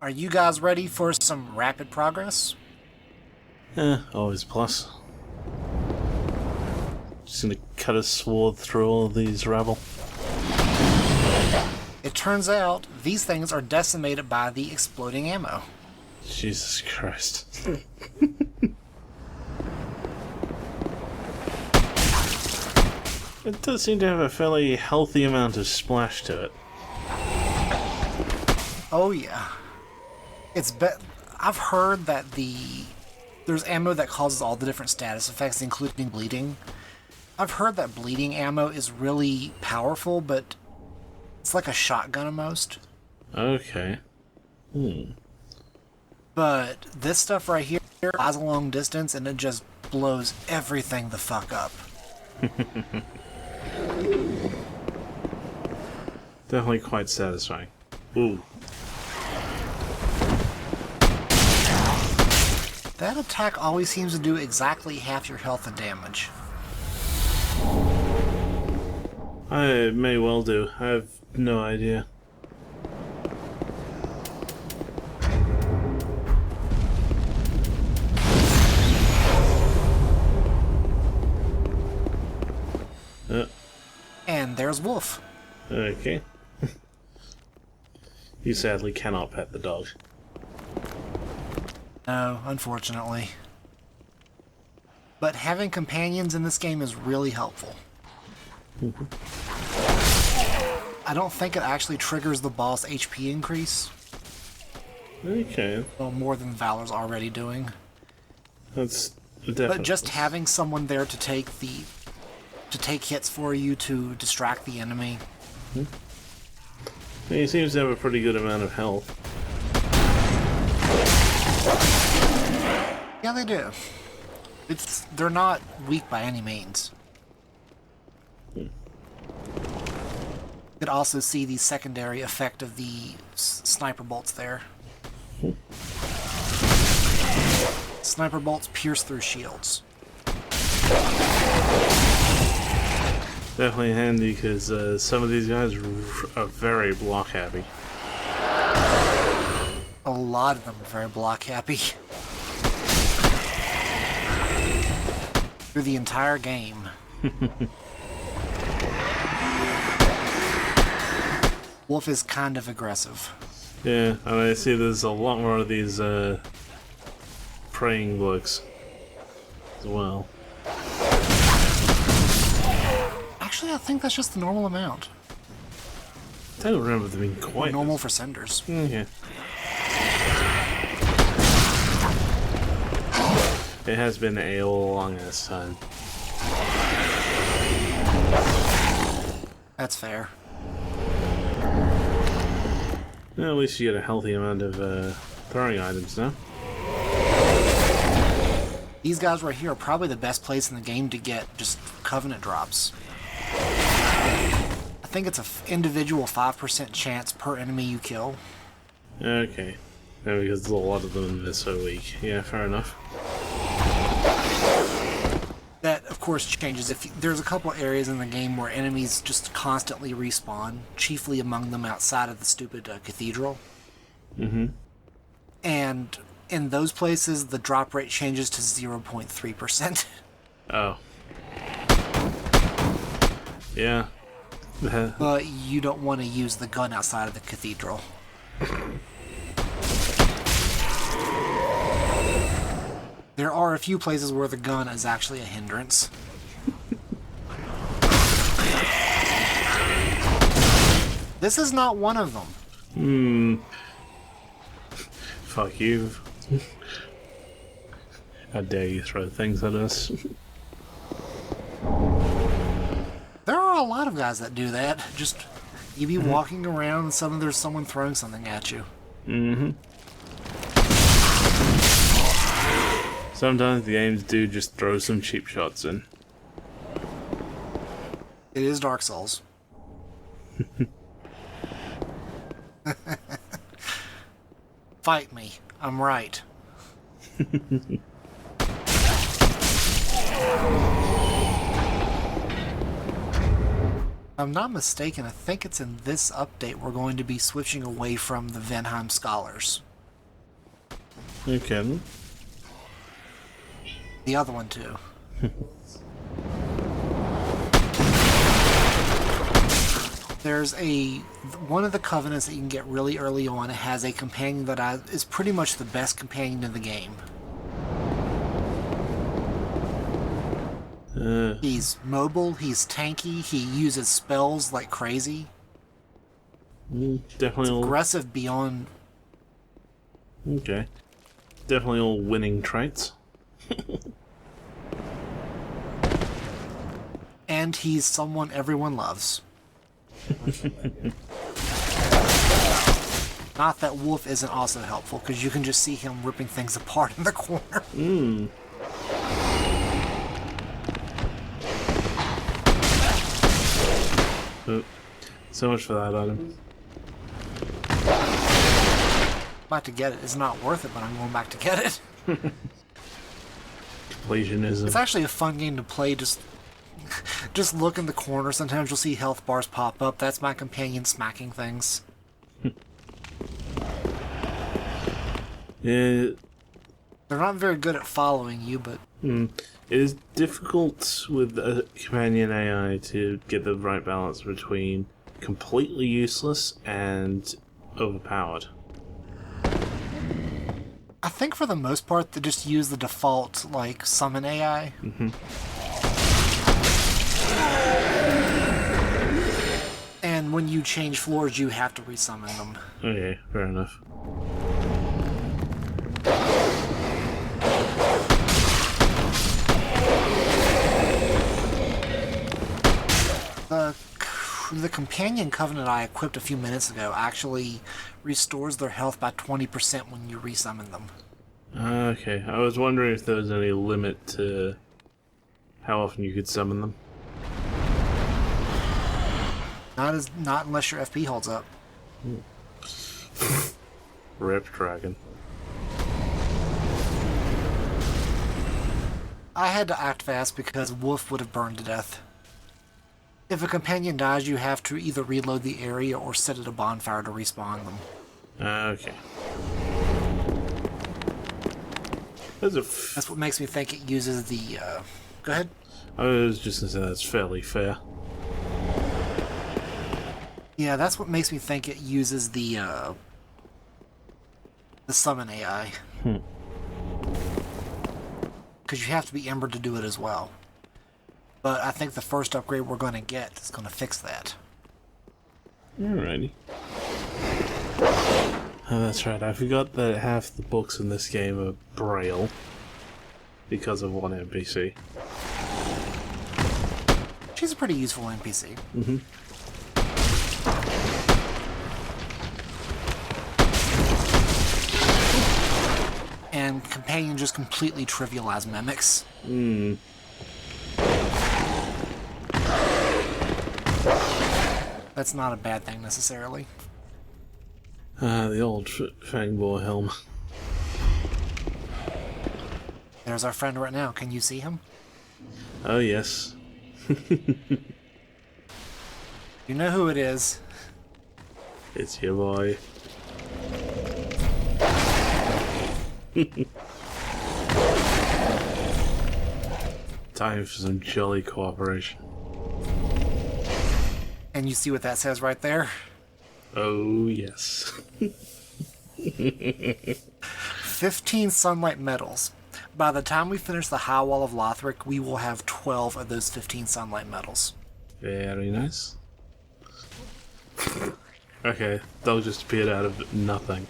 Are you guys ready for some rapid progress? Always a plus. Just gonna cut a sword through all of these rabble. It turns out these things are decimated by the exploding ammo. Jesus Christ. It does seem to have a fairly healthy amount of splash to it. Oh yeah. I've heard that there's ammo that causes all the different status effects, including bleeding. I've heard that bleeding ammo is really powerful, but it's like a shotgun almost. Okay. But this stuff right here flies a long distance and it just blows everything the fuck up. Definitely quite satisfying. Ooh. That attack always seems to do exactly half your health and damage. I may well do. I have no idea. And there's Woof. Okay. You sadly cannot pet the dog. No, unfortunately. But having companions in this game is really helpful. I don't think it actually triggers the boss HP increase. Okay. Well, more than Valor's already doing. That's definitely. But just having someone there to take hits for you to distract the enemy. He seems to have a pretty good amount of health. Yeah, they do. They're not weak by any means. You could also see the secondary effect of the sniper bolts there. Sniper bolts pierce through shields. Definitely handy because some of these guys are very block happy. A lot of them are very block happy. Through the entire game. Wolf is kind of aggressive. Yeah, and I see there's a lot more of these praying books as well. Actually, I think that's just the normal amount. I don't remember them being quite normal for Cinders. Yeah. It has been a long ass time. That's fair. Well, at least you get a healthy amount of throwing items now. These guys right here are probably the best place in the game to get just Covenant drops. I think it's an individual 5% chance per enemy you kill. Okay. Yeah, because a lot of them are so weak. Yeah, fair enough. That, of course, changes if there's a couple areas in the game where enemies just constantly respawn, chiefly among them outside of the stupid cathedral. And in those places, the drop rate changes to 0.3%. Oh. Yeah. But you don't want to use the gun outside of the cathedral. There are a few places where the gun is actually a hindrance. This is not one of them. Fuck you. How dare you throw things at us? There are a lot of guys that do that. Just, you be walking around and suddenly there's someone throwing something at you. Sometimes the games do just throw some cheap shots in. It is Dark Souls. Fight me. I'm right. If I'm not mistaken, I think it's in this update we're going to be switching away from the Venheim Scholars. Okay. The other one, too. There's one of the covenants that you can get really early on has a companion that is pretty much the best companion in the game. He's mobile, he's tanky, he uses spells like crazy. Definitely It's all aggressive beyond... okay. Definitely all winning traits. And he's someone everyone loves. Not that Woof isn't also helpful, because you can just see him ripping things apart in the corner. Oh, so much for that item. About to get it. It's not worth it, but I'm going back to get it. Completionism. It's actually a fun game to play. Just look in the corner. Sometimes you'll see health bars pop up. That's my companion smacking things. Yeah. They're not very good at following you, but... It is difficult with a companion AI to get the right balance between completely useless and overpowered. I think for the most part, they just use the default, like, summon AI. And when you change floors, you have to resummon them. Okay, fair enough. The companion covenant I equipped a few minutes ago actually restores their health by 20% when you resummon them. Okay, I was wondering if there was any limit to how often you could summon them. Not unless your FP holds up. Rip Dragon. I had to act fast because Woof would have burned to death. If a companion dies, you have to either reload the area or sit at a bonfire to respawn them. Okay. That's what makes me think it uses the... Go ahead. I was just gonna say that's fairly fair. Yeah, that's what makes me think it uses the summon AI. Because you have to be Ember to do it as well. But I think the first upgrade we're going to get is going to fix that. Alrighty. Oh, that's right. I forgot that half the books in this game are Braille because of one NPC. She's a pretty useful NPC. And companions just completely trivialize mimics. That's not a bad thing necessarily. The old Fangbore helm. There's our friend right now. Can you see him? Oh, yes. You know who it is. It's your boy. Time for some jolly cooperation. And you see what that says right there? Oh, yes. 15 sunlight medals. By the time we finish the High Wall of Lothric, we will have 12 of those 15 sunlight medals. Very nice. Okay, they'll just appeared out of nothing.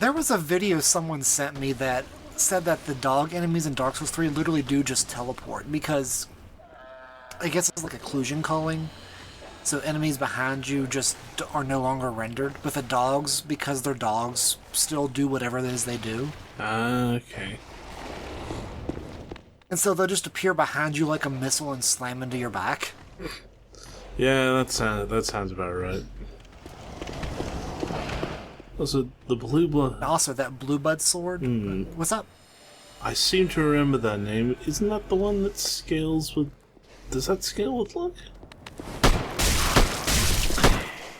There was a video someone sent me that said that the dog enemies in Dark Souls 3 literally do just teleport, because I guess it's like occlusion culling. So enemies behind you just are no longer rendered. But the dogs, because they're dogs, still do whatever it is they do. Okay. And so they'll just appear behind you like a missile and slam into your back. Yeah, that sounds about right. Also, the blue blood. And also, that blue bud sword. What's up? I seem to remember that name. Isn't that the one that scales with? Does that scale with luck?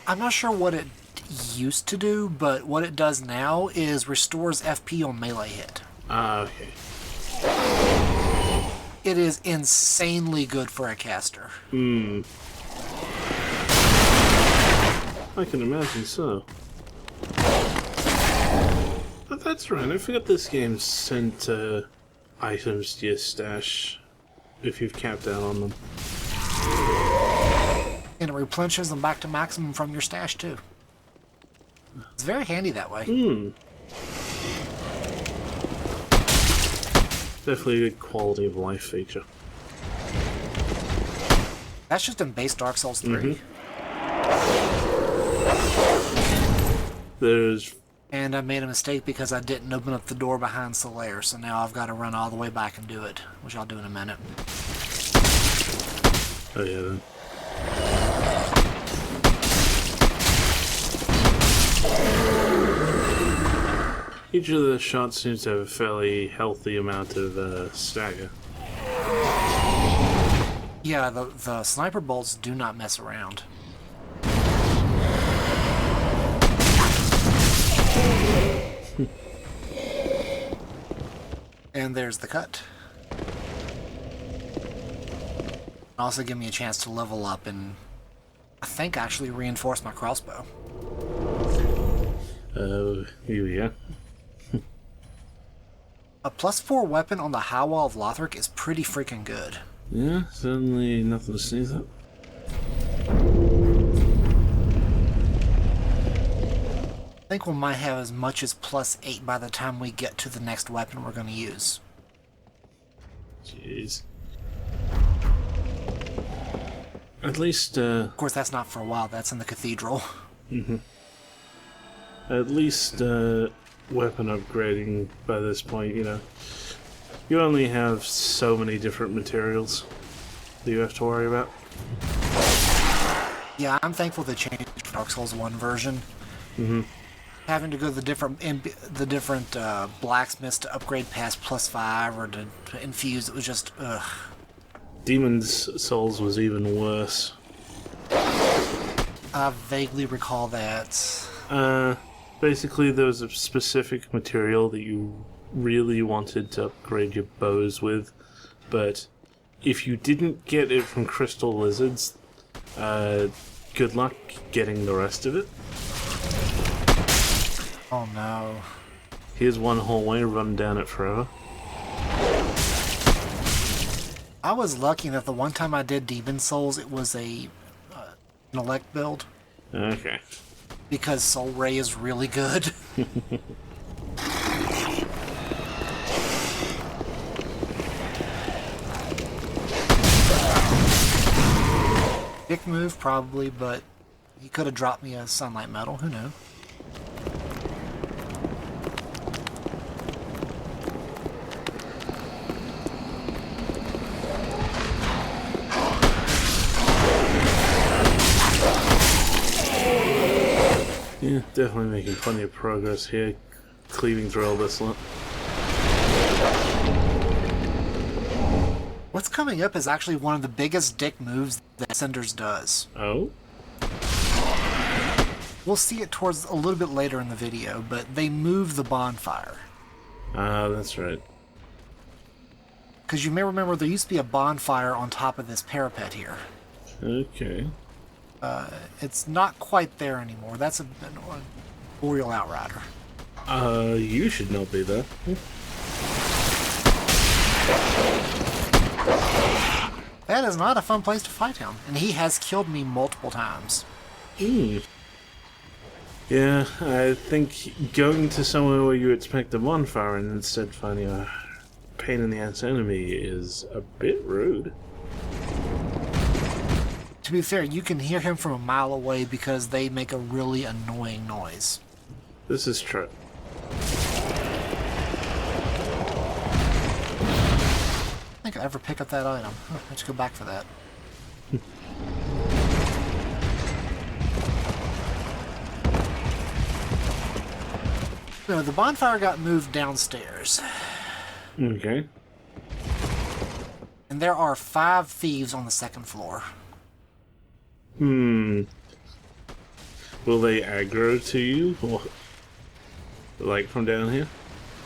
I'm not sure what it used to do, but what it does now is restores FP on melee hit. Ah, okay. It is insanely good for a caster. I can imagine so. But that's right, I forgot this game sent items to your stash if you've capped out on them. And it replenishes them back to maximum from your stash, too. It's very handy that way. Definitely a good quality of life feature. That's just in base Dark Souls 3. There's... And I made a mistake because I didn't open up the door behind Solaire, so now I've got to run all the way back and do it, which I'll do in a minute. Oh yeah, then. Each of the shots seems to have a fairly healthy amount of stagger. Yeah, the sniper bolts do not mess around. And there's the cut. Also give me a chance to level up and I think actually reinforce my crossbow. Yeah. A +4 weapon on the high wall of Lothric is pretty freaking good. Yeah, certainly nothing to sneeze at. I think we might have as much as +8 by the time we get to the next weapon we're going to use. Jeez. At least, Of course, that's not for a while. That's in the cathedral. At least, weapon upgrading by this point, you know. You only have so many different materials that you have to worry about. Yeah, I'm thankful they changed Dark Souls 1 version. Having to go to the different blacksmiths to upgrade past +5 or to infuse, it was just, ugh. Demon's Souls was even worse. I vaguely recall that. Basically there was a specific material that you really wanted to upgrade your bows with, but if you didn't get it from crystal lizards, good luck getting the rest of it. Oh no. Here's one hallway, run down it forever. I was lucky that the one time I did Demon Souls, it was an elect build, Okay. because Soul Ray is really good. Dick move, probably, but he could have dropped me a Sunlight Medal, who knew? Yeah, definitely making plenty of progress here, cleaving through all this lot. What's coming up is actually one of the biggest dick moves that Cinders does. Oh? We'll see it towards a little bit later in the video, but they move the bonfire. Ah, that's right. Because you may remember there used to be a bonfire on top of this parapet here. Okay. It's not quite there anymore. That's an Boreal Outrider. You should not be there. That is not a fun place to fight him, and he has killed me multiple times. Yeah, I think going to somewhere where you expect a bonfire and instead finding a pain-in-the-ass enemy is a bit rude. To be fair, you can hear him from a mile away because they make a really annoying noise. This is true. I think I ever pick up that item. Huh, let's go back for that. So the bonfire got moved downstairs. Okay. And there are 5 thieves on the second floor. Will they aggro to you? Or, like from down here?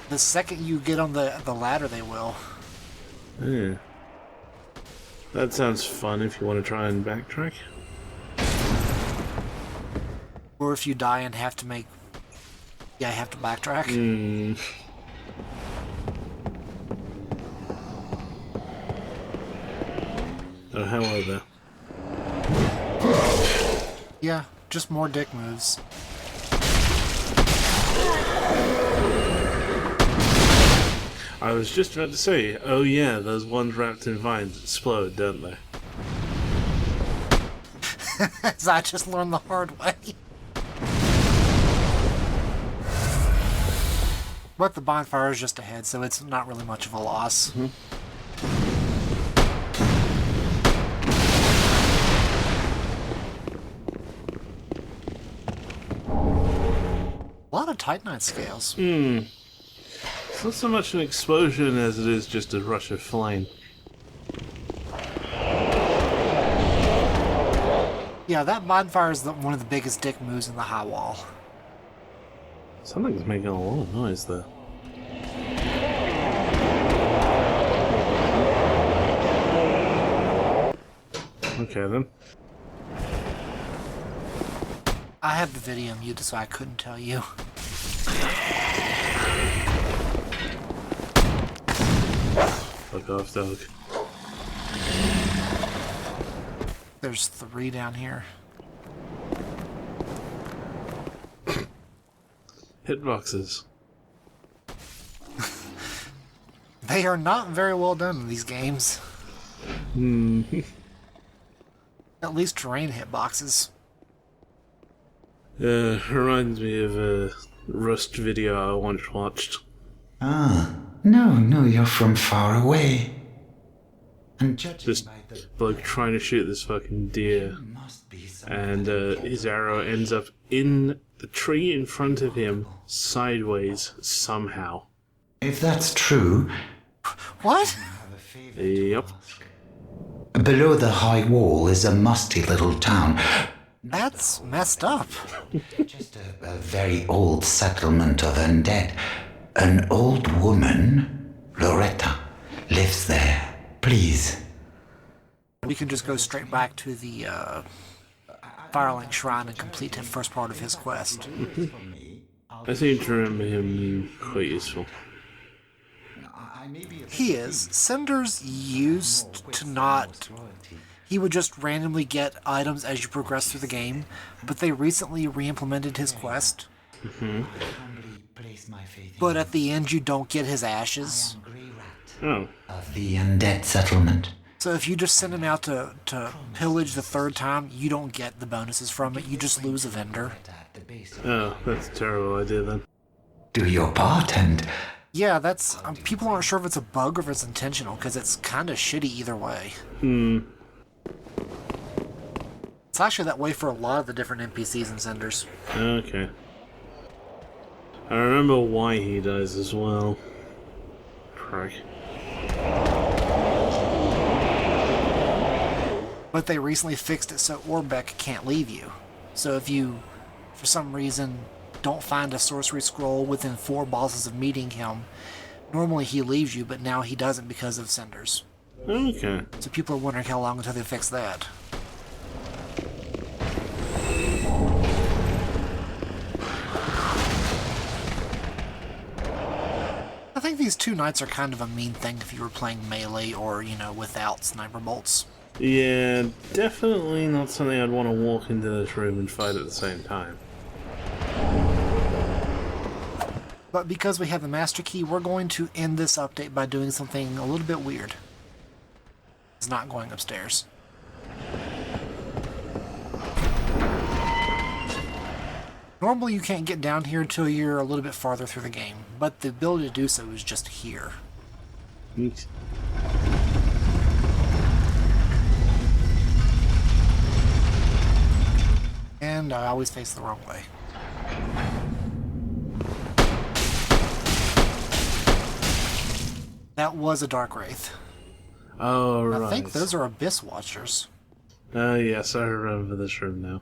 The second you get on the ladder, they will. Yeah. That sounds fun if you want to try and backtrack. Or if you die and have to make... Yeah, I have to backtrack. Oh, however. Yeah, just more dick moves. I was just about to say, oh yeah, those ones wrapped in vines explode, don't they? As I just learned the hard way. But the bonfire is just ahead, so it's not really much of a loss. A lot of Titanite scales. It's not so much an explosion as it is just a rush of flame. Yeah, that bonfire is one of the biggest dick moves in the high wall. Something's making a lot of noise there. Okay then. I had the video muted, so I couldn't tell you. Fuck off, dog. There's 3 down here. Hitboxes. They are not very well done in these games. At least terrain hitboxes. Reminds me of a Rust video I once watched. Ah, no, you're from far away. And judging This by the bloke trying to shoot this fucking deer, must be some and his arrow ends up in the tree in front of him, sideways, somehow. If that's true, What? I have a favor Yep. to ask. Below the high wall is a musty little town. That's messed up. Just a very old settlement of undead. An old woman, Loretta, lives there. Please. We can just go straight back to the Firelink Shrine and complete the first part of his quest. I seem to remember him being quite useful. He is. Cinders used to not... He would just randomly get items as you progress through the game, but they recently re-implemented his quest. But at the end, you don't get his ashes. Oh. Of the undead settlement. So if you just send him out to pillage the 3rd time, you don't get the bonuses from it. You just lose a vendor. Oh, that's a terrible idea then. Do your part and... Yeah, that's... people aren't sure if it's a bug or if it's intentional, because it's kind of shitty either way. It's actually that way for a lot of the different NPCs in Cinders. Okay. I remember why he dies as well. Crack. But they recently fixed it so Orbeck can't leave you. So if you, for some reason, don't find a sorcery scroll within 4 bosses of meeting him, normally he leaves you, but now he doesn't because of Cinders. Okay. So people are wondering how long until they fix that. I think these 2 knights are kind of a mean thing if you were playing melee or, without sniper bolts. Yeah, definitely not something I'd want to walk into this room and fight at the same time. But because we have the master key, we're going to end this update by doing something a little bit weird. It's not going upstairs. Normally you can't get down here until you're a little bit farther through the game, but the ability to do so is just here. Neat. And I always face the wrong way. That was a Dark Wraith. Oh, right. I think those are Abyss Watchers. Yes, I remember this room now.